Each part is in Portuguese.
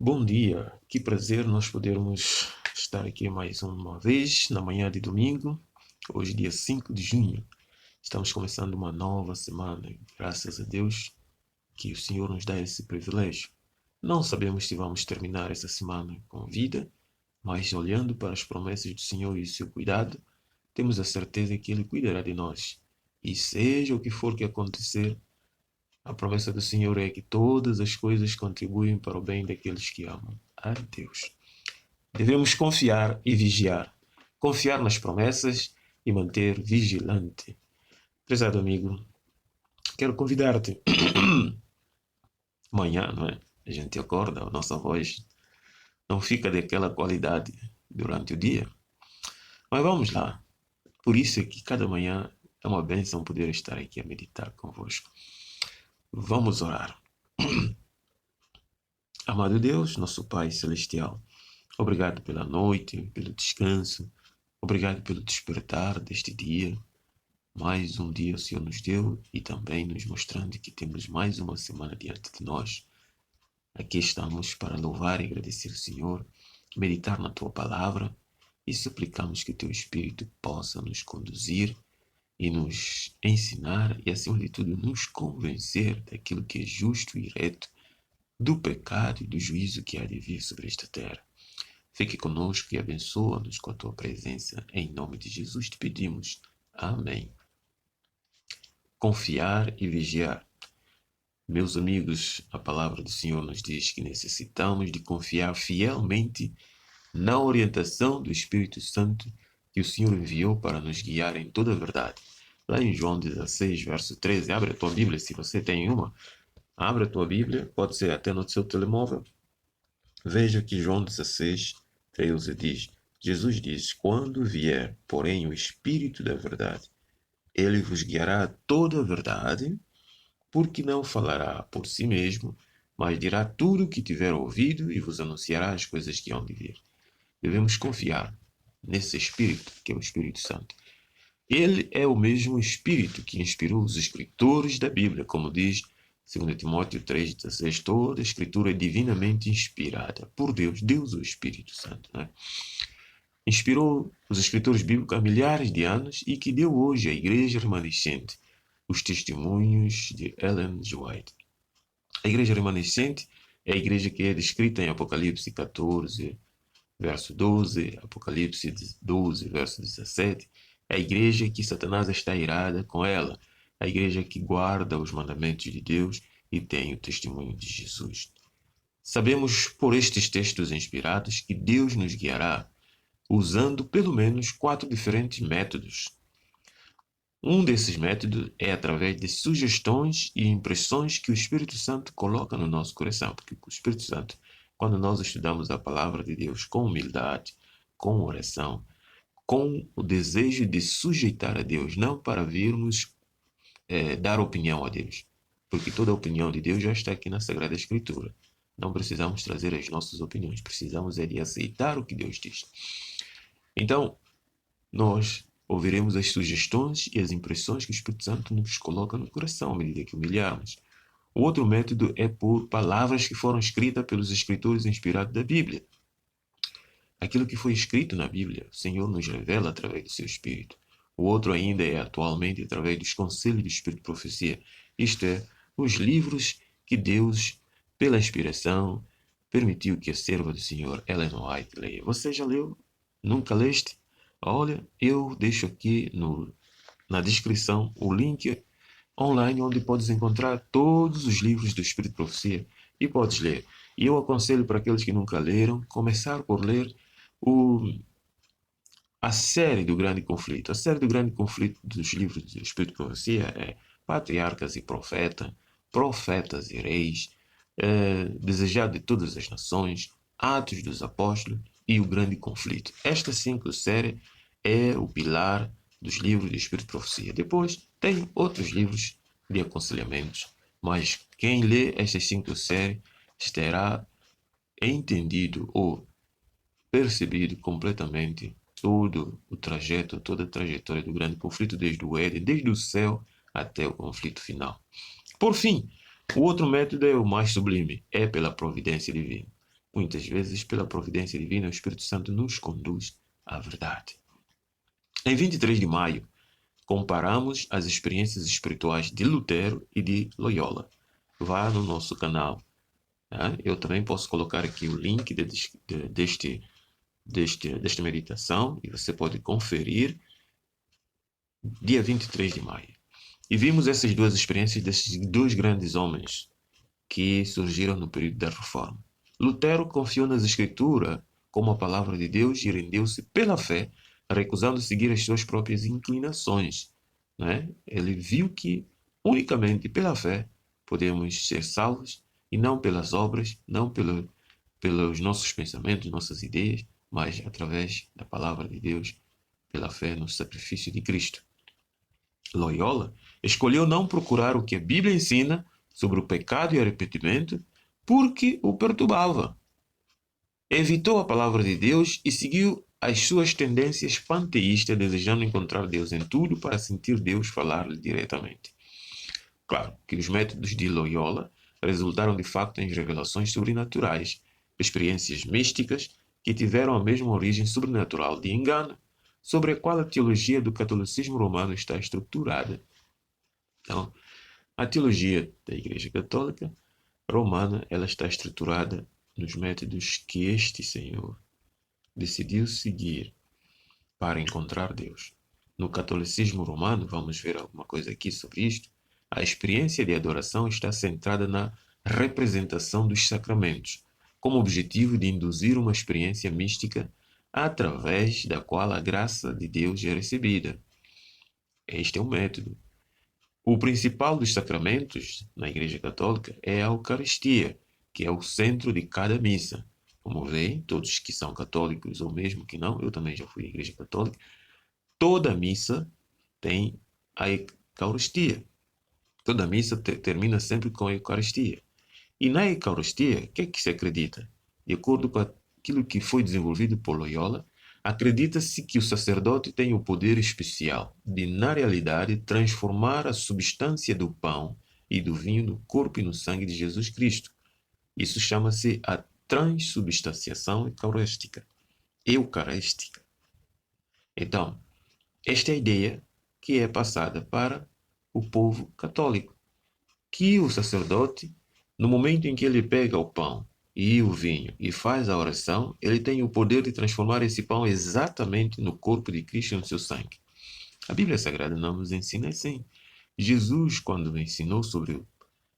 Bom dia, que prazer nós podermos estar aqui mais uma vez na manhã de domingo, hoje dia 5 de junho. Estamos começando uma nova semana, graças a Deus que o Senhor nos dá esse privilégio. Não sabemos se vamos terminar essa semana com vida, mas olhando para as promessas do Senhor e o seu cuidado, temos a certeza que Ele cuidará de nós. E seja o que for que acontecer, a promessa do Senhor é que todas as coisas contribuem para o bem daqueles que amam a Deus. Devemos confiar e vigiar. Confiar nas promessas e manter vigilante. Prezado amigo, quero convidar-te. Amanhã, não é? A gente acorda, a nossa voz não fica daquela qualidade durante o dia. Mas vamos lá. Por isso é que cada manhã é uma bênção poder estar aqui a meditar convosco. Vamos orar. Amado Deus, nosso Pai Celestial, obrigado pela noite, pelo descanso, obrigado pelo despertar deste dia. Mais um dia o Senhor nos deu e também nos mostrando que temos mais uma semana diante de nós. Aqui estamos para louvar e agradecer o Senhor, meditar na Tua palavra e suplicamos que o Teu Espírito possa nos conduzir e nos ensinar e, acima de tudo, nos convencer daquilo que é justo e reto, do pecado e do juízo que há de vir sobre esta terra. Fique conosco e abençoa-nos com a Tua presença. Em nome de Jesus te pedimos. Amém. Confiar e vigiar. Meus amigos, a palavra do Senhor nos diz que necessitamos de confiar fielmente na orientação do Espírito Santo que o Senhor enviou para nos guiar em toda a verdade. Lá em João 16, verso 13, abre a tua Bíblia, se você tem uma. Abre a tua Bíblia, pode ser até no seu telemóvel. Veja que João 16, 13 diz, Jesus diz, quando vier, porém, o Espírito da verdade, ele vos guiará a toda a verdade, porque não falará por si mesmo, mas dirá tudo o que tiver ouvido e vos anunciará as coisas que hão de vir. Devemos confiar nesse Espírito, que é o Espírito Santo. Ele é o mesmo Espírito que inspirou os escritores da Bíblia, como diz 2 Timóteo 3,16, toda a Escritura é divinamente inspirada por Deus, Deus o Espírito Santo, né? Inspirou os escritores bíblicos há milhares de anos e que deu hoje à Igreja Remanescente os testemunhos de Ellen G. White. A Igreja Remanescente é a igreja que é descrita em Apocalipse 14, verso 12, Apocalipse 12, verso 17. É a igreja que Satanás está irada com ela, a igreja que guarda os mandamentos de Deus e tem o testemunho de Jesus. Sabemos por estes textos inspirados que Deus nos guiará usando pelo menos 4 diferentes métodos. Um desses métodos é através de sugestões e impressões que o Espírito Santo coloca no nosso coração, porque o Espírito Santo, quando nós estudamos a palavra de Deus com humildade, com oração, com o desejo de sujeitar a Deus, não para virmos dar opinião a Deus, porque toda a opinião de Deus já está aqui na Sagrada Escritura. Não precisamos trazer as nossas opiniões, precisamos de aceitar o que Deus diz. Então, nós ouviremos as sugestões e as impressões que o Espírito Santo nos coloca no coração à medida que humilharmos. O outro método é por palavras que foram escritas pelos escritores inspirados da Bíblia. Aquilo que foi escrito na Bíblia, o Senhor nos revela através do seu Espírito. O outro ainda é atualmente através dos conselhos do Espírito de Profecia, isto é, os livros que Deus, pela inspiração, permitiu que a serva do Senhor, Ellen White, leia. Você já leu? Nunca leste? Olha, eu deixo aqui na descrição o link online onde podes encontrar todos os livros do Espírito de Profecia e podes ler. E eu aconselho para aqueles que nunca leram, começar por ler a série do Grande Conflito. A série do Grande Conflito dos livros do Espírito de Profecia é Patriarcas e Profetas e Reis, Desejado de Todas as Nações, Atos dos Apóstolos e o Grande Conflito. Esta 5 série é o pilar dos livros do Espírito de Profecia. Depois tem outros livros de aconselhamentos, mas quem lê estas 5 séries terá entendido ou percebido completamente todo o trajeto, toda a trajetória do grande conflito desde o Éden, desde o céu até o conflito final. Por fim, o outro método é o mais sublime, é pela providência divina. muitas vezes, pela providência divina, o Espírito Santo nos conduz à verdade. Em 23 de maio, comparamos as experiências espirituais de Lutero e de Loyola. Vá no nosso canal. Tá? Eu também posso colocar aqui o link desta meditação e você pode conferir dia 23 de maio. E vimos essas duas experiências desses dois grandes homens que surgiram no período da Reforma. Lutero confiou nas Escrituras como a palavra de Deus e rendeu-se pela fé, recusando seguir as suas próprias inclinações. Né? Ele viu que unicamente pela fé podemos ser salvos e não pelas obras, não pelos nossos pensamentos, nossas ideias, mas através da palavra de Deus, pela fé no sacrifício de Cristo. Loyola escolheu não procurar o que a Bíblia ensina sobre o pecado e arrependimento porque o perturbava. Evitou a palavra de Deus e seguiu as suas tendências panteístas, desejando encontrar Deus em tudo para sentir Deus falar-lhe diretamente. Claro que os métodos de Loyola resultaram de facto em revelações sobrenaturais, experiências místicas que tiveram a mesma origem sobrenatural de engano, sobre a qual a teologia do catolicismo romano está estruturada. Então, a teologia da Igreja Católica Romana ela está estruturada nos métodos que este Senhor decidiu seguir para encontrar Deus. No catolicismo romano, vamos ver alguma coisa aqui sobre isto, a experiência de adoração está centrada na representação dos sacramentos, como objetivo de induzir uma experiência mística através da qual a graça de Deus é recebida. Este é o método. O principal dos sacramentos na Igreja Católica é a Eucaristia, que é o centro de cada missa. Como veem, todos que são católicos ou mesmo que não, eu também já fui à Igreja Católica, toda missa tem a Eucaristia. Toda missa termina sempre com a Eucaristia. E na Eucaristia, o que é que se acredita? De acordo com aquilo que foi desenvolvido por Loyola, acredita-se que o sacerdote tem o poder especial de, na realidade, transformar a substância do pão e do vinho no corpo e no sangue de Jesus Cristo. Isso chama-se a transubstanciação eucarística. Então, esta é a ideia que é passada para o povo católico, que o sacerdote, no momento em que ele pega o pão e o vinho e faz a oração, ele tem o poder de transformar esse pão exatamente no corpo de Cristo e no seu sangue. A Bíblia Sagrada não nos ensina assim. Jesus, quando ensinou sobre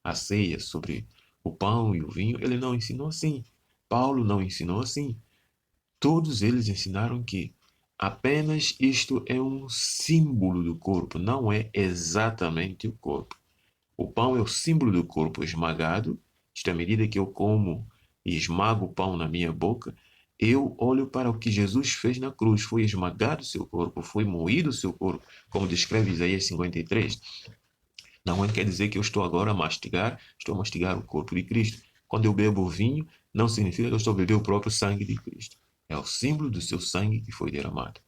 a ceia, sobre o pão e o vinho, ele não ensinou assim. Paulo não ensinou assim. Todos eles ensinaram que apenas isto é um símbolo do corpo, não é exatamente o corpo. O pão é o símbolo do corpo esmagado. Isto à medida que eu como e esmago o pão na minha boca, eu olho para o que Jesus fez na cruz. Foi esmagado o seu corpo, foi moído o seu corpo, como descreve Isaías 53. Não quer dizer que eu estou agora estou a mastigar o corpo de Cristo. Quando eu bebo o vinho, não significa que eu estou a beber o próprio sangue de Cristo. É o símbolo do seu sangue que foi derramado.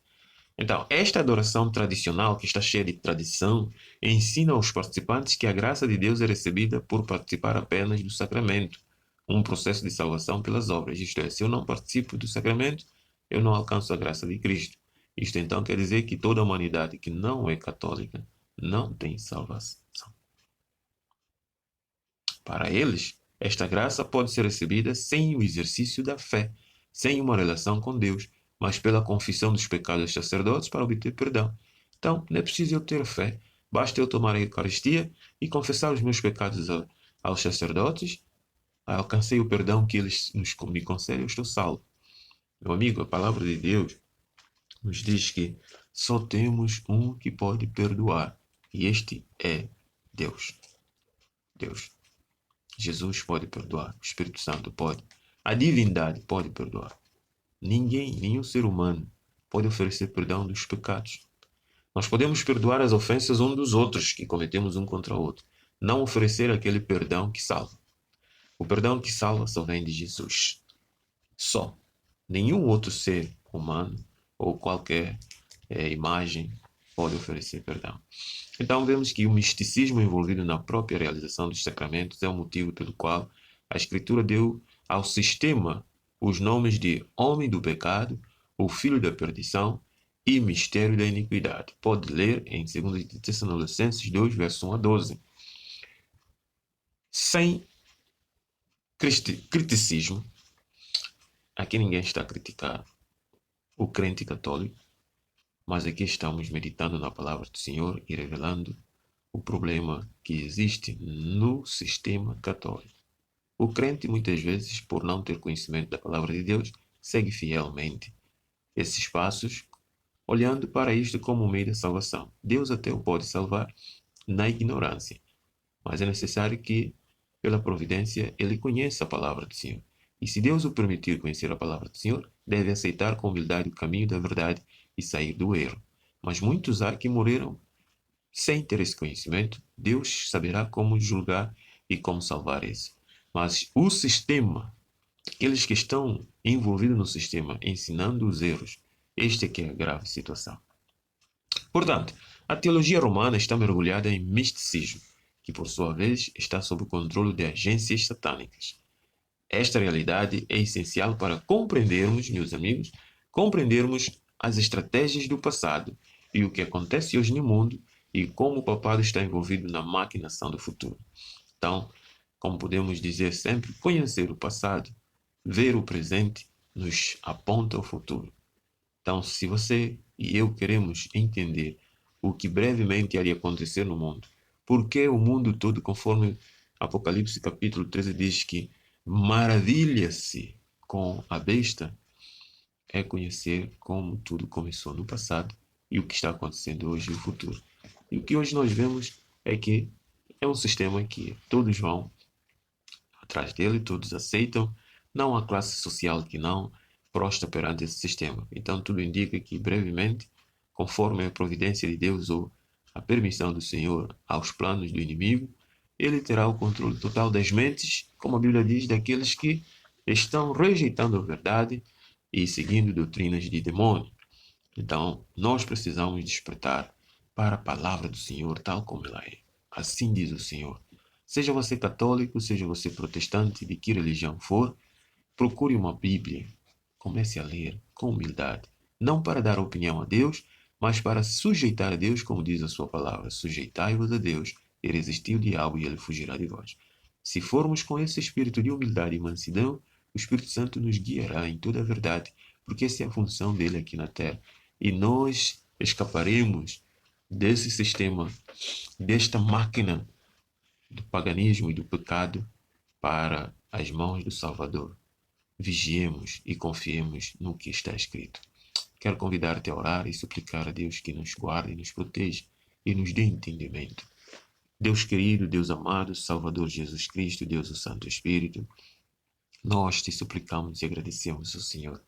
Então, esta adoração tradicional, que está cheia de tradição, ensina aos participantes que a graça de Deus é recebida por participar apenas do sacramento, um processo de salvação pelas obras. Isto é, se eu não participo do sacramento, eu não alcanço a graça de Cristo. Isto então quer dizer que toda a humanidade que não é católica não tem salvação. Para eles, esta graça pode ser recebida sem o exercício da fé, sem uma relação com Deus, mas pela confissão dos pecados dos sacerdotes para obter perdão. Então, não é preciso eu ter fé, basta eu tomar a Eucaristia e confessar os meus pecados aos sacerdotes, alcancei o perdão que eles me concedem, eu estou salvo. Meu amigo, a palavra de Deus nos diz que só temos um que pode perdoar, e este é Deus. Deus. Jesus pode perdoar, o Espírito Santo pode, a divindade pode perdoar. Ninguém, nenhum ser humano pode oferecer perdão dos pecados. Nós podemos perdoar as ofensas uns dos outros que cometemos um contra o outro, não oferecer aquele perdão que salva. O perdão que salva só vem de Jesus. Só. Nenhum outro ser humano ou qualquer imagem pode oferecer perdão. Então vemos que o misticismo envolvido na própria realização dos sacramentos é o motivo pelo qual a Escritura deu ao sistema os nomes de homem do pecado, o filho da perdição e mistério da iniquidade. Pode ler em 2 Tessalonicenses 2, verso 1 a 12. Sem criticismo, aqui ninguém está a criticar o crente católico, mas aqui estamos meditando na palavra do Senhor e revelando o problema que existe no sistema católico. O crente, muitas vezes, por não ter conhecimento da palavra de Deus, segue fielmente esses passos, olhando para isto como um meio de salvação. Deus até o pode salvar na ignorância, mas é necessário que, pela providência, ele conheça a palavra do Senhor. E se Deus o permitir conhecer a palavra do Senhor, deve aceitar com humildade o caminho da verdade e sair do erro. Mas muitos há que morreram sem ter esse conhecimento. Deus saberá como julgar e como salvar esse. Mas o sistema, aqueles que estão envolvidos no sistema, ensinando os erros, este é que é a grave situação. Portanto, a teologia romana está mergulhada em misticismo, que por sua vez está sob o controle de agências satânicas. Esta realidade é essencial para compreendermos, meus amigos, compreendermos as estratégias do passado e o que acontece hoje no mundo e como o papado está envolvido na maquinação do futuro. Então, como podemos dizer sempre, conhecer o passado, ver o presente, nos aponta ao futuro. Então, se você e eu queremos entender o que brevemente iria acontecer no mundo, porque o mundo todo, conforme Apocalipse capítulo 13 diz que maravilha-se com a besta, é conhecer como tudo começou no passado e o que está acontecendo hoje e o futuro. E o que hoje nós vemos é que é um sistema que todos vão atrás dele, todos aceitam, não há classe social que não prostra perante esse sistema. Então tudo indica que brevemente, conforme a providência de Deus ou a permissão do Senhor aos planos do inimigo, ele terá o controle total das mentes, como a Bíblia diz, daqueles que estão rejeitando a verdade e seguindo doutrinas de demônio. Então, nós precisamos despertar para a palavra do Senhor tal como ela é. Assim diz o Senhor. Seja você católico, seja você protestante, de que religião for, procure uma Bíblia. Comece a ler com humildade. Não para dar opinião a Deus, mas para sujeitar a Deus, como diz a sua palavra. Sujeitai-vos a Deus, e resistir o diabo, e ele fugirá de vós. Se formos com esse espírito de humildade e mansidão, o Espírito Santo nos guiará em toda a verdade, porque essa é a função dele aqui na terra. E nós escaparemos desse sistema, desta máquina do paganismo e do pecado para as mãos do Salvador. Vigiemos e confiemos no que está escrito. Quero convidar-te a orar e suplicar a Deus que nos guarde e nos proteja e nos dê entendimento. Deus querido, Deus amado, Salvador Jesus Cristo, Deus o Santo Espírito, nós te suplicamos e agradecemos ao Senhor,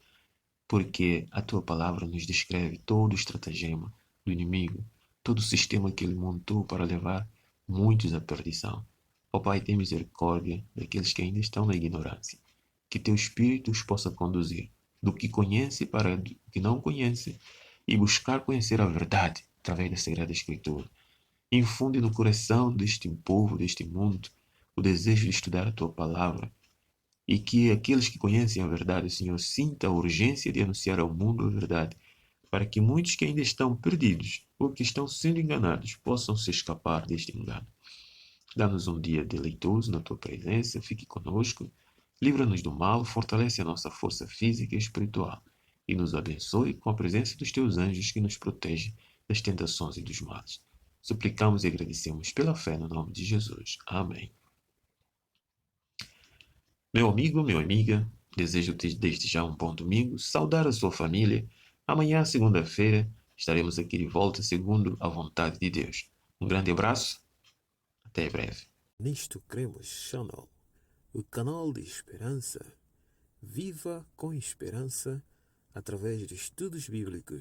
porque a tua palavra nos descreve todo o estratagema do inimigo, todo o sistema que ele montou para levar muitos à perdição. Ó Pai, tem misericórdia daqueles que ainda estão na ignorância. Que teu Espírito os possa conduzir do que conhece para o que não conhece e buscar conhecer a verdade através da Sagrada Escritura. Infunde no coração deste povo, deste mundo, o desejo de estudar a tua palavra e que aqueles que conhecem a verdade, Senhor, sintam a urgência de anunciar ao mundo a verdade, para que muitos que ainda estão perdidos ou que estão sendo enganados possam se escapar deste engano. Dá-nos um dia deleitoso na tua presença, fique conosco, livra-nos do mal, fortalece a nossa força física e espiritual e nos abençoe com a presença dos teus anjos que nos protegem das tentações e dos males. Suplicamos e agradecemos pela fé no nome de Jesus. Amém. Meu amigo, minha amiga, desejo-te desde já um bom domingo, saudar a sua família. Amanhã, segunda-feira, estaremos aqui de volta segundo a vontade de Deus. Um grande abraço, até breve. Nisto Cremos Channel, o canal de esperança. Viva com esperança através de estudos bíblicos.